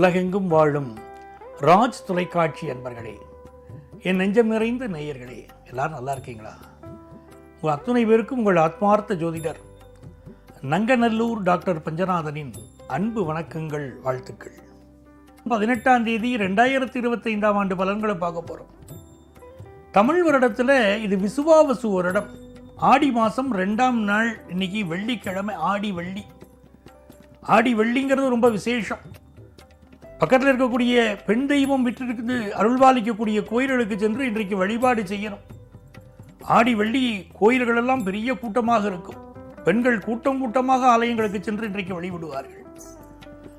உலகெங்கும் வாழும் ராஜ் தொலைக்காட்சி அன்பர்களே, என் நெஞ்சம் நிறைந்த நேயர்களே, எல்லாரும் நல்லா இருக்கீங்களா? உங்கள் அத்துணை பேருக்கும் உங்கள் ஆத்மார்த்த ஜோதிடர் நங்கநல்லூர் டாக்டர் பஞ்சநாதனின் அன்பு வணக்கங்கள், வாழ்த்துக்கள். 18ஆம் தேதி 2025ஆம் ஆண்டு பலன்களை பார்க்க போகிறோம். தமிழ் வருடத்தில் இது விசுவாவசு வருடம். ஆடி மாதம் 2ஆம் நாள், இன்னைக்கு வெள்ளிக்கிழமை, ஆடி வெள்ளி. ஆடி வெள்ளிங்கிறது ரொம்ப விசேஷம். பக்கத்தில் இருக்கக்கூடிய பெண் தெய்வம் விற்றிருக்குது அருள்பாலிக்கக்கூடிய கோயில்களுக்கு சென்று இன்றைக்கு வழிபாடு செய்யணும். ஆடி வெள்ளி கோயில்களெல்லாம் பெரிய கூட்டமாக இருக்கும். பெண்கள் கூட்டம் கூட்டமாக ஆலயங்களுக்கு சென்று இன்றைக்கு வழிபடுவார்கள்.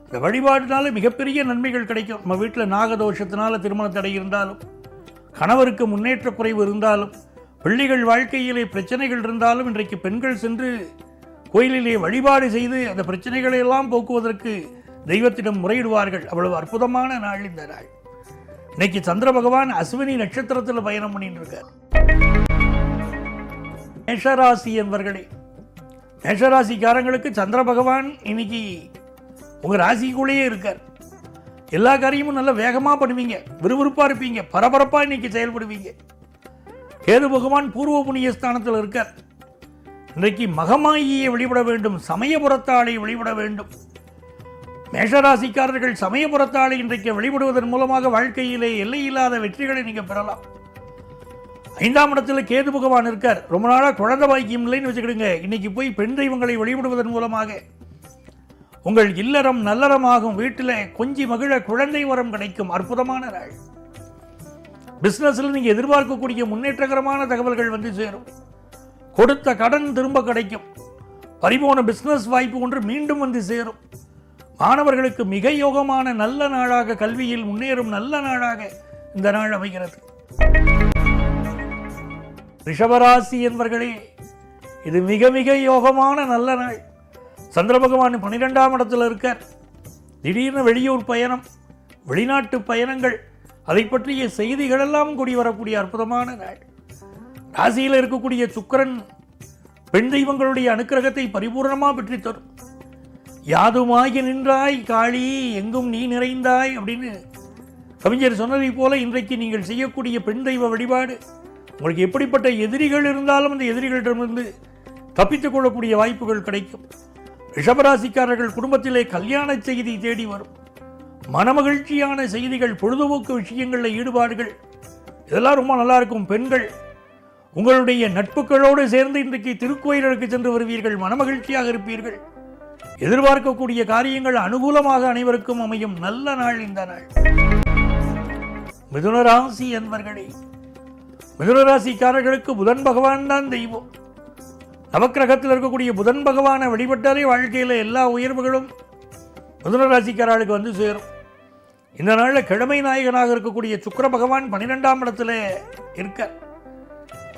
இந்த வழிபாடுனால மிகப்பெரிய நன்மைகள் கிடைக்கும். நம்ம வீட்டில் நாகதோஷத்தினால திருமண தடை இருந்தாலும், கணவருக்கு முன்னேற்ற குறைவு இருந்தாலும், பிள்ளைகள் வாழ்க்கையிலே பிரச்சனைகள் இருந்தாலும், இன்றைக்கு பெண்கள் சென்று கோயிலிலே வழிபாடு செய்து அந்த பிரச்சனைகளை எல்லாம் போக்குவதற்கு தெய்வத்திடம் முறையிடுவார்கள். அவ்வளவு அற்புதமான நாள் இந்த நாள். இன்னைக்கு சந்திர பகவான் அஸ்வினி நட்சத்திரத்தில் பயணம் பண்ணிட்டு இருக்கார். மேஷராசி என்பவர்களே, மேஷராசிக்காரங்களுக்கு சந்திர பகவான் இன்னைக்கு உங்க ராசிக்குள்ளேயே இருக்கார். எல்லா காரியமும் நல்ல வேகமாக பண்ணுவீங்க, விறுவிறுப்பாக இருப்பீங்க, பரபரப்பாக இன்னைக்கு செயல்படுவீங்க. கேது பகவான் பூர்வ புண்ணிய ஸ்தானத்தில் இருக்கார். இன்றைக்கு மகமாயியை வழிபட வேண்டும், சமயபுரத்தாளை வழிபட வேண்டும். மேஷராசிக்காரர்கள் சமயபுரத்தாளை இன்றைக்கு வழிபடுவதன் மூலமாக வாழ்க்கையிலே எல்லையில்லாத வெற்றிகளை நீங்கள் பெறலாம். 5ஆம் இடத்துல கேது பகவான் இருக்கார். ரொம்ப நாளாக குழந்தை பாக்கியம் இல்லைன்னு வச்சுக்கிடுங்க. இன்னைக்கு போய் பெண் தெய்வங்களை வழிபடுவதன் மூலமாக உங்கள் இல்லறம் நல்லறமாகும். வீட்டில் கொஞ்சி மகிழ குழந்தை வரம் கிடைக்கும். அற்புதமான நாள். பிஸ்னஸில் நீங்கள் எதிர்பார்க்கக்கூடிய முன்னேற்றகரமான தகவல்கள் வந்து சேரும். கொடுத்த கடன் திரும்ப கிடைக்கும். பரிபூர்ண பிஸ்னஸ் வாய்ப்பு ஒன்று மீண்டும் வந்து சேரும். மாணவர்களுக்கு மிக யோகமான நல்ல நாளாக, கல்வியில் முன்னேறும் நல்ல நாளாக இந்த நாள் அமைகிறது. ரிஷபராசி என்பவர்களே, இது மிக மிக யோகமான நல்ல நாள். சந்திர பகவான் 12ஆம் இடத்தில் இருக்கார். திடீர்னு வெளியூர் பயணம், வெளிநாட்டு பயணங்கள், அதை பற்றிய செய்திகளெல்லாம் கூடி வரக்கூடிய அற்புதமான நாள். ராசியில் இருக்கக்கூடிய சுக்கிரன் பெண் தெய்வங்களுடைய அனுக்கிரகத்தை பரிபூர்ணமாக பெற்று தரும். யாதுமாகி நின்றாய் காளி, எங்கும் நீ நிறைந்தாய் அப்படின்னு கவிஞர் சொன்னதை போல இன்றைக்கு நீங்கள் செய்யக்கூடிய பெண் தெய்வ வழிபாடு உங்களுக்கு எப்படிப்பட்ட எதிரிகள் இருந்தாலும் அந்த எதிரிகளிடமிருந்து தப்பித்துக் கொள்ளக்கூடிய வாய்ப்புகள் கிடைக்கும். ரிஷபராசிக்காரர்கள் குடும்பத்திலே கல்யாண செய்தி தேடி வரும். மனமகிழ்ச்சியான செய்திகள், பொழுதுபோக்கு விஷயங்களில் ஈடுபாடுகள், இதெல்லாம் ரொம்ப நல்லா இருக்கும். பெண்கள் உங்களுடைய நட்புகளோடு சேர்ந்து இன்றைக்கு திருக்கோயில்களுக்கு சென்று வருவீர்கள், மனமகிழ்ச்சியாக இருப்பீர்கள். எதிர்பார்க்கக்கூடிய காரியங்கள் அனுகூலமாக அனைவருக்கும் அமையும் நல்ல நாள் இந்த நாள். மிதுனராசி என்பவர்களே, மிதுனராசிக்காரர்களுக்கு புதன் பகவான் தான் தெய்வம். நவக்கிரகத்தில் இருக்கக்கூடிய புதன் பகவானை வழிபட்டாலே வாழ்க்கையில் எல்லா உயர்வுகளும் மிதுனராசிக்காரர்களுக்கு வந்து சேரும். இந்த நாளில் கிழமை நாயகனாக இருக்கக்கூடிய சுக்கிர பகவான் 12ஆம் இடத்துல இருக்கார்.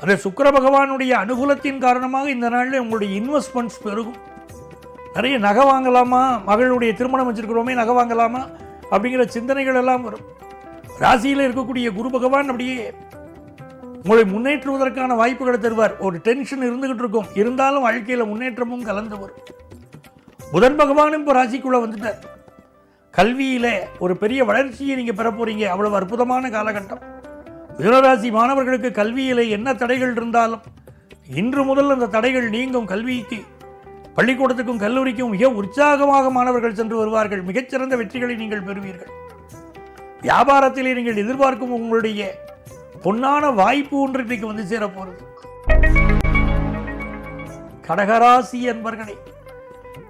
அந்த சுக்கிர பகவானுடைய அனுகூலத்தின் காரணமாக இந்த நாளில் உங்களுடைய இன்வெஸ்ட்மெண்ட்ஸ் பெருகும். நிறைய நகை வாங்கலாமா, மகளுடைய திருமணம் வச்சிருக்கிறோமே நகை வாங்கலாமா அப்படிங்கிற சிந்தனைகள் எல்லாம் வரும். ராசியில் இருக்கக்கூடிய குரு பகவான் அப்படியே உங்களை முன்னேற்றுவதற்கான வாய்ப்புகளை தருவார். ஒரு டென்ஷன் இருந்துகிட்டு இருக்கும், இருந்தாலும் வாழ்க்கையில் முன்னேற்றமும் கலந்து வரும். புதன் பகவானும் இப்போ ராசிக்குள்ளே வந்துட்டார். கல்வியில் ஒரு பெரிய வளர்ச்சியை நீங்கள் பெற போறீங்க. அவ்வளவு அற்புதமான காலகட்டம். மிதுனராசி மாணவர்களுக்கு கல்வியில் என்ன தடைகள் இருந்தாலும் இன்று முதல் அந்த தடைகள் நீங்கும். கல்விக்கு, பள்ளிக்கூடத்துக்கும் கல்லூரிக்கும் மிக உற்சாகமாக மாணவர்கள் சென்று வருவார்கள். மிகச்சிறந்த வெற்றிகளை நீங்கள் பெறுவீர்கள். வியாபாரத்திலே நீங்கள் எதிர்பார்க்கும் உங்களுடைய பொன்னான வாய்ப்பு ஒன்று இன்றைக்கு வந்து சேரப்போகிறது. கடகராசி என்பவர்களே,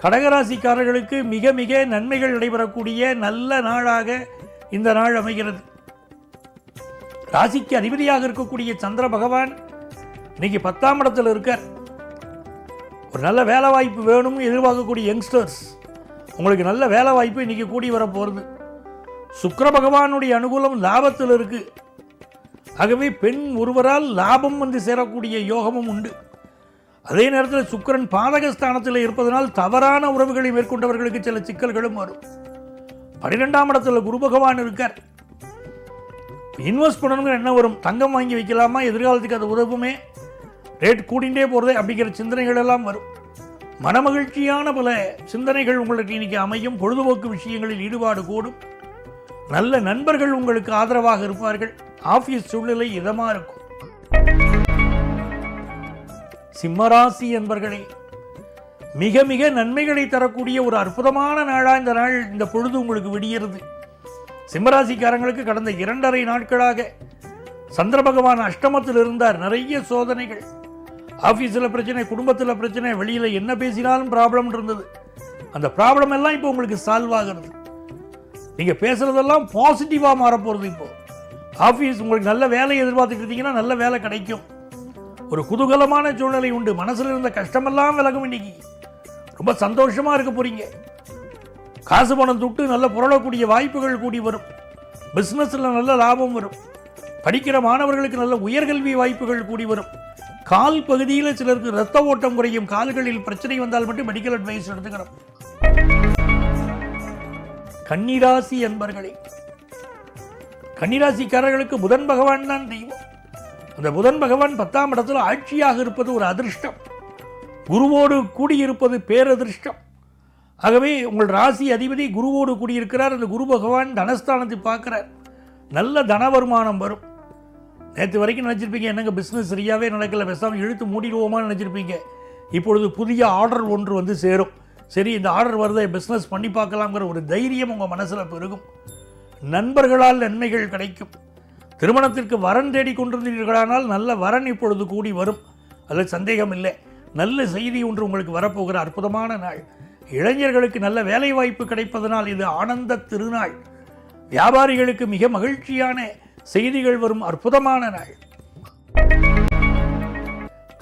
கடகராசிக்காரர்களுக்கு மிக மிக நன்மைகள் நடைபெறக்கூடிய நல்ல நாளாக இந்த நாள் அமைகிறது. ராசிக்கு அதிபதியாக இருக்கக்கூடிய சந்திர பகவான் இன்னைக்கு 10ஆம் இடத்தில் இருக்கார். ஒரு நல்ல வேலை வாய்ப்பு வேணும் எதிர்பார்க்கக்கூடிய யங்ஸ்டர்ஸ், உங்களுக்கு நல்ல வேலை வாய்ப்பு இன்னைக்கு கூடி வர போகிறது. சுக்கிர பகவானுடைய அனுகூலம் லாபத்தில் இருக்கு. ஆகவே பெண் ஒருவரால் லாபம் வந்து சேரக்கூடிய யோகமும் உண்டு. அதே நேரத்தில் சுக்கிரன் பாதகஸ்தானத்தில் இருப்பதனால் தவறான உறவுகளை மேற்கொண்டவர்களுக்கு சில சிக்கல்களும் வரும். 12ஆம் இடத்துல குரு பகவான் இருக்கார். இன்வெஸ்ட் பண்ணணுங்கிற என்ன வரும், தங்கம் வாங்கி வைக்கலாமா, எதிர்காலத்துக்கு அது உதவுமே, ரேட் கூடிண்டே போகிறதே அப்படிங்கிற சிந்தனைகள் எல்லாம் வரும். மனமகிழ்ச்சியான பல சிந்தனைகள் உங்களுக்கு இன்னைக்கு அமையும். பொழுதுபோக்கு விஷயங்களில் ஈடுபாடு கூடும். நல்ல நண்பர்கள் உங்களுக்கு ஆதரவாக இருப்பார்கள். ஆபீஸ் சூழ்நிலை இதமா இருக்கும். சிம்மராசி என்பர்களே, மிக மிக நன்மைகளை தரக்கூடிய ஒரு அற்புதமான நாளா இந்த நாள், இந்த பொழுது உங்களுக்கு விடியறது. சிம்மராசிக்காரங்களுக்கு கடந்த 2.5 நாட்களாக சந்திர பகவான் அஷ்டமத்தில் இருந்தார். நிறைய சோதனைகள், ஆபீஸில் பிரச்சனை, குடும்பத்தில் பிரச்சனை, வெளியில் என்ன பேசினாலும் ப்ராப்ளம் இருந்தது. அந்த ப்ராப்ளம் எல்லாம் இப்போ உங்களுக்கு சால்வ் ஆகிறது. நீங்கள் பேசுகிறதெல்லாம் பாசிட்டிவாக மாறப்போகிறது. இப்போ ஆஃபீஸ் உங்களுக்கு நல்ல வேலையை எதிர்பார்த்துட்டு இருந்தீங்கன்னா நல்ல வேலை கிடைக்கும். ஒரு குதூகலமான சூழ்நிலை உண்டு. மனசில் இருந்த கஷ்டமெல்லாம் விலகும். இன்னைக்கு ரொம்ப சந்தோஷமாக இருக்க போகிறீங்க. காசு பணம் தொட்டு நல்ல புரளக்கூடிய வாய்ப்புகள் கூடி வரும். பிஸ்னஸில் நல்ல லாபம் வரும். படிக்கிற மாணவர்களுக்கு நல்ல உயர்கல்வி வாய்ப்புகள் கூடி வரும். கால் பகுதியில் சிலருக்கு இரத்த ஓட்டம் குறையும். கால்களில் பிரச்சனை வந்தால் மட்டும் மெடிக்கல் அட்வைஸ் எடுத்துக்கிறோம். கன்னிராசி என்பர்களே, கன்னிராசிக்காரர்களுக்கு புதன் பகவான் தான் தெய்வம். அந்த புதன் பகவான் 10ஆம் இடத்தில் ஆட்சியாக இருப்பது ஒரு அதிர்ஷ்டம். குருவோடு கூடியிருப்பது பேரதிர்ஷ்டம். ஆகவே உங்கள் ராசி அதிபதி குருவோடு கூடியிருக்கிறார். அந்த குரு பகவான் தனஸ்தானத்தை பார்க்கிறார். நல்ல தன வருமானம் வரும். நேற்று வரைக்கும் நினச்சிருப்பீங்க, என்னங்க பிஸ்னஸ் சரியாகவே நடக்கலை, பேசாமல் இழுத்து மூடிடுவோமான்னு நினச்சிருப்பீங்க. இப்பொழுது புதிய ஆர்டர் ஒன்று வந்து சேரும். சரி, இந்த ஆர்டர் வருதை பிஸ்னஸ் பண்ணி பார்க்கலாங்கிற ஒரு தைரியம் உங்கள் மனசில் பெருகும். நண்பர்களால் நன்மைகள் கிடைக்கும். திருமணத்திற்கு வரன் தேடி கொண்டிருந்தீர்களானால் நல்ல வரன் இப்பொழுது கூடி வரும். அதில் சந்தேகம் இல்லை. நல்ல செய்தி ஒன்று உங்களுக்கு வரப்போகிற அற்புதமான நாள். இளைஞர்களுக்கு நல்ல வேலை வாய்ப்பு கிடைப்பதனால் இது ஆனந்த திருநாள். வியாபாரிகளுக்கு மிக மகிழ்ச்சியான செய்திகள் வரும் அற்புதமான நாள்.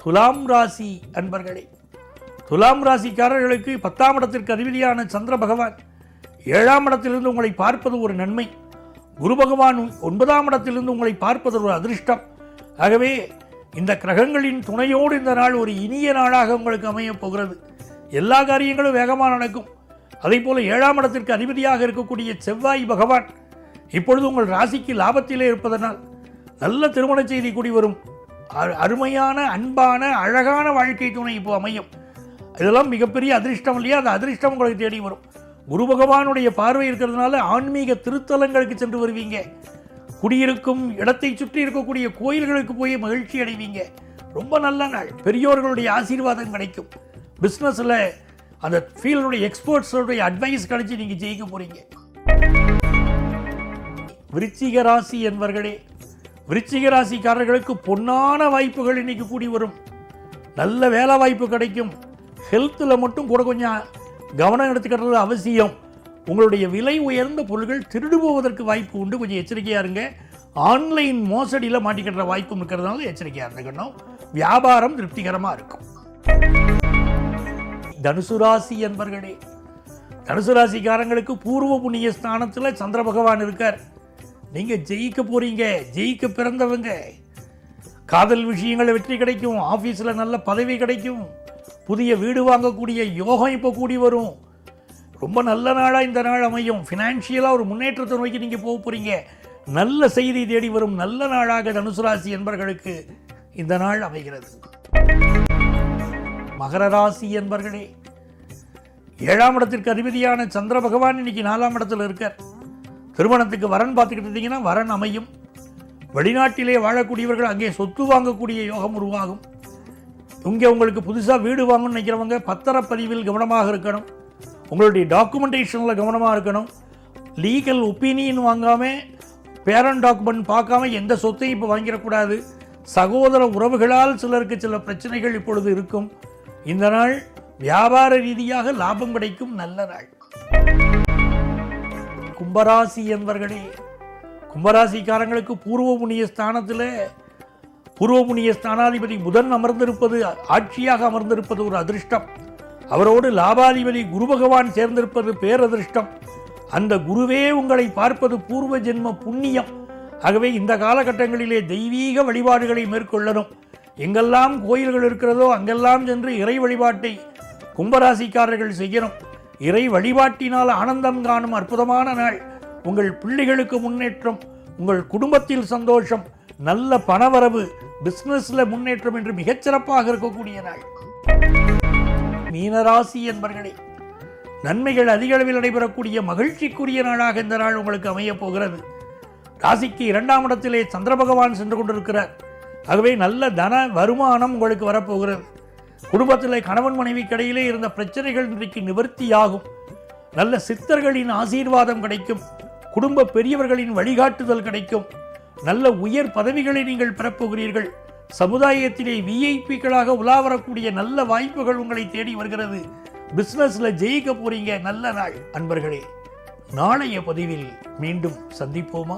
துலாம் ராசி அன்பர்களே, துலாம் ராசிக்காரர்களுக்கு 10ஆம் இடத்திற்கு அதிபதியான சந்திர பகவான் 7ஆம் இடத்திலிருந்து உங்களை பார்ப்பது ஒரு நன்மை. குரு பகவான் 9ஆம் இடத்திலிருந்து உங்களை பார்ப்பது ஒரு அதிர்ஷ்டம். ஆகவே இந்த கிரகங்களின் துணையோடு இந்த நாள் ஒரு இனிய நாளாக உங்களுக்கு அமையப் போகிறது. எல்லா காரியங்களும் வேகமாக நடக்கும். அதே போல 7ஆம் இடத்திற்கு அதிபதியாக இருக்கக்கூடிய செவ்வாய் பகவான் இப்பொழுது உங்கள் ராசிக்கு லாபத்திலே இருப்பதனால் நல்ல திருமண செய்தி கூடி வரும். அருமையான அன்பான அழகான வாழ்க்கை துணை இப்போ அமையும். இதெல்லாம் மிகப்பெரிய அதிர்ஷ்டம் இல்லையா? அந்த அதிர்ஷ்டம் உங்களுக்கு தேடி வரும். குரு பகவானுடைய பார்வை இருக்கிறதுனால ஆன்மீக திருத்தலங்களுக்கு சென்று வருவீங்க. குடியிருக்கும் இடத்தை சுற்றி இருக்கக்கூடிய கோயில்களுக்கு போய் மகிழ்ச்சி அடைவீங்க. ரொம்ப நல்ல நாள். பெரியோர்களுடைய ஆசீர்வாதம் கிடைக்கும். பிஸ்னஸில் அந்த ஃபீல்டுடைய எக்ஸ்பர்ட்ஸோடைய அட்வைஸ் கிடைச்சி நீங்கள் ஜெயிக்க போகிறீங்க. விருச்சிக ராசி என்பர்களே, விருச்சிக ராசிக்காரர்களுக்கு பொன்னான வாய்ப்புகள் இன்னைக்கு கூடி வரும். நல்ல வேலை வாய்ப்பு கிடைக்கும். ஹெல்த்தில் மட்டும் கூட கொஞ்சம் கவனம் எடுத்துக்கிறது அவசியம். உங்களுடைய விலை உயர்ந்த பொருட்கள் திருடு போவதற்கு வாய்ப்பு உண்டு. கொஞ்சம் எச்சரிக்கையாக இருங்க. ஆன்லைன் மோசடியில் மாட்டிக்கிற வாய்ப்பும் இருக்கிறதுனால எச்சரிக்கையாக இருந்துக்கணும். வியாபாரம் திருப்திகரமாக இருக்கும். தனுசு ராசி என்பர்களே, தனுசு ராசிக்காரங்களுக்கு பூர்வ புண்ணிய ஸ்தானத்தில் சந்திர பகவான் இருக்கார். நீங்கள் ஜெயிக்க போறீங்க. ஜெயிக்க பிறந்தவங்க. காதல் விஷயங்களை வெற்றி கிடைக்கும். ஆஃபீஸில் நல்ல பதவி கிடைக்கும். புதிய வீடு வாங்கக்கூடிய யோகம் இப்போ கூடி வரும். ரொம்ப நல்ல நாளாக இந்த நாள் அமையும். ஃபினான்ஷியலாக ஒரு முன்னேற்றத்தை நோக்கி நீங்கள் போக போகிறீங்க. நல்ல செய்தி தேடி வரும் நல்ல நாளாக தனுசு ராசி என்பர்களுக்கு இந்த நாள் அமைகிறது. மகர ராசி என்பர்களே, 7ஆம் இடத்திற்கு அதிபதியான சந்திர பகவான் இன்னைக்கு 4ஆம் இடத்துல இருக்கார். திருமணத்துக்கு வரன் பார்த்துக்கிட்டு இருந்தீங்கன்னா வரன் அமையும். வெளிநாட்டிலே வாழக்கூடியவர்கள் அங்கே சொத்து வாங்கக்கூடிய யோகம் உருவாகும். இங்கே உங்களுக்கு புதுசாக வீடு வாங்கணும்னு நினைக்கிறவங்க பத்திரப்பதிவில் கவனமாக இருக்கணும். உங்களுடைய டாக்குமெண்டேஷனில் கவனமாக இருக்கணும். லீகல் ஒப்பீனியன் வாங்காமல், பேரண்ட் டாக்குமெண்ட் பார்க்காம எந்த சொத்தையும் இப்போ வாங்கிடக்கூடாது. சகோதர உறவுகளால் சிலருக்கு சில பிரச்சனைகள் இப்பொழுது இருக்கும். இந்த நாள் வியாபார ரீதியாக லாபம் கிடைக்கும் நல்ல நாள். கும்பராசி என்பர்களே, கும்பராசிக்காரங்களுக்கு பூர்வ புண்ணிய ஸ்தானத்தில் பூர்வ புண்ணிய ஸ்தானாதிபதி புதன் அமர்ந்திருப்பது, ஆட்சியாக அமர்ந்திருப்பது ஒரு அதிர்ஷ்டம். அவரோடு லாபாதிபதி குரு பகவான் சேர்ந்திருப்பது பேரதிர்ஷ்டம். அந்த குருவே உங்களை பார்ப்பது பூர்வ ஜென்ம புண்ணியம். ஆகவே இந்த காலகட்டங்களிலே தெய்வீக வழிபாடுகளை மேற்கொள்ளணும். எங்கெல்லாம் கோயில்கள் இருக்கிறதோ அங்கெல்லாம் சென்று இறை வழிபாட்டை கும்பராசிக்காரர்கள் செய்யணும். இறை வழிபாட்டினால் ஆனந்தம் காணும் அற்புதமான நாள். உங்கள் பிள்ளைகளுக்கு முன்னேற்றம், உங்கள் குடும்பத்தில் சந்தோஷம், நல்ல பணவரவு, பிசினஸ்ல முன்னேற்றம் என்று மிகச்சிறப்பாக இருக்கக்கூடிய நாள். மீனராசி என்பர்களே, நன்மைகள் அதிக அளவில் நடைபெறக்கூடிய மகிழ்ச்சிக்குரிய நாளாக இந்த நாள் உங்களுக்கு அமையப் போகிறது. ராசிக்கு 2ஆம் இடத்திலே சந்திர பகவான் சென்று கொண்டிருக்கிறார். ஆகவே நல்ல தன வருமானம் உங்களுக்கு வரப்போகிறது. குடும்பத்திலே கணவன் மனைவிக்கு இடையிலே இருந்த பிரச்சனைகள் இன்றைக்கு நிவர்த்தியாகும். நல்ல சித்தர்களின் ஆசீர்வாதம் கிடைக்கும். குடும்ப பெரியவர்களின் வழிகாட்டுதல் கிடைக்கும். நல்ல உயர் பதவிகளை நீங்கள் பெறப்போகிறீர்கள். சமுதாயத்திலே விஐபிக்களாக உலா வரக்கூடிய நல்ல வாய்ப்புகள் உங்களை தேடி வருகிறது. பிசினஸ்ல ஜெயிக்க போறீங்க. நல்ல நாள் அன்பர்களே. நாளைய பதிவில் மீண்டும் சந்திப்போமா?